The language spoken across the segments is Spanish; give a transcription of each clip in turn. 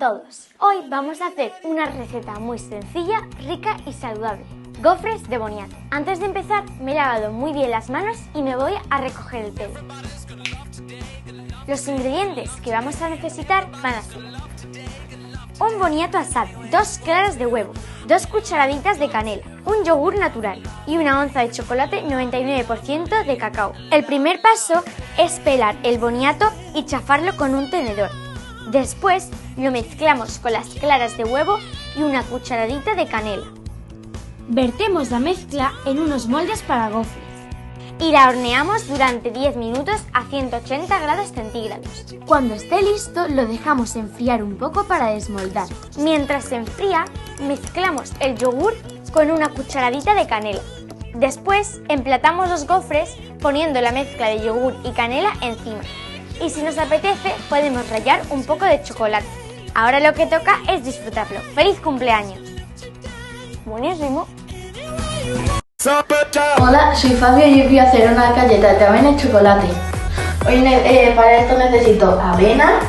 todos, hoy vamos a hacer una receta muy sencilla, rica y saludable. Gofres de boniato. Antes de empezar me he lavado muy bien las manos y me voy a recoger el pelo. Los ingredientes que vamos a necesitar van a ser un boniato asado, 2 claras de huevo, 2 cucharaditas de canela, un yogur natural y una onza de chocolate 99% de cacao. El primer paso es pelar el boniato y chafarlo con un tenedor. Después lo mezclamos con las claras de huevo y una cucharadita de canela. Vertemos la mezcla en unos moldes para gofres y la horneamos durante 10 minutos a 180 grados centígrados. Cuando esté listo lo dejamos enfriar un poco para desmoldar. Mientras se enfría, mezclamos el yogur con una cucharadita de canela. Después emplatamos los gofres poniendo la mezcla de yogur y canela encima. Y si nos apetece podemos rallar un poco de chocolate. Ahora lo que toca es disfrutarlo. ¡Feliz cumpleaños! Buenísimo. Hola, soy Fabio y hoy voy a hacer una galleta de avena y chocolate. Hoy para esto necesito avena,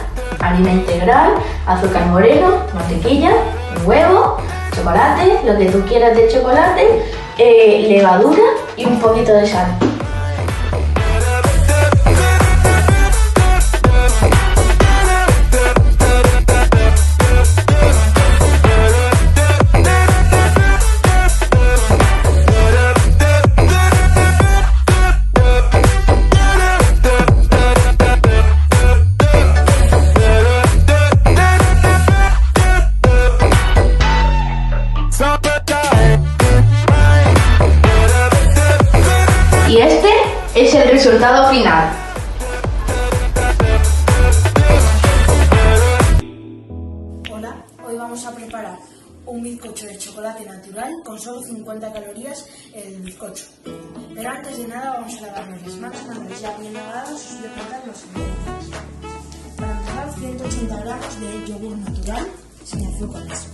harina integral, azúcar moreno, mantequilla, huevo, chocolate, lo que tú quieras de chocolate, levadura y un poquito de sal. Y este es el resultado final. Hola, hoy vamos a preparar un bizcocho de chocolate natural con solo 50 calorías el bizcocho. Pero antes de nada vamos a lavarnos las manos. Una vez ya bien lavados, os voy a contar los ingredientes. Para empezar, 180 gramos de yogur natural sin azúcares,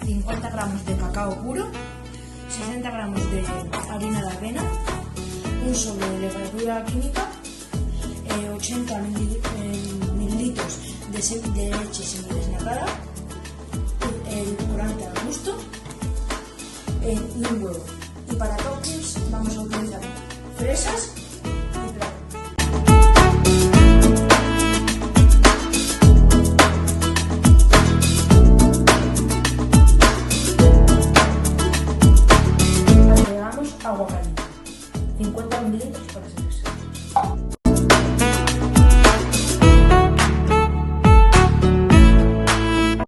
50 gramos de cacao puro, 60 gramos de harina de avena, un sobre de levadura química, 80 mililitros de leche semidesnatada, el colorante al gusto y un huevo. Y para toppings vamos a utilizar fresas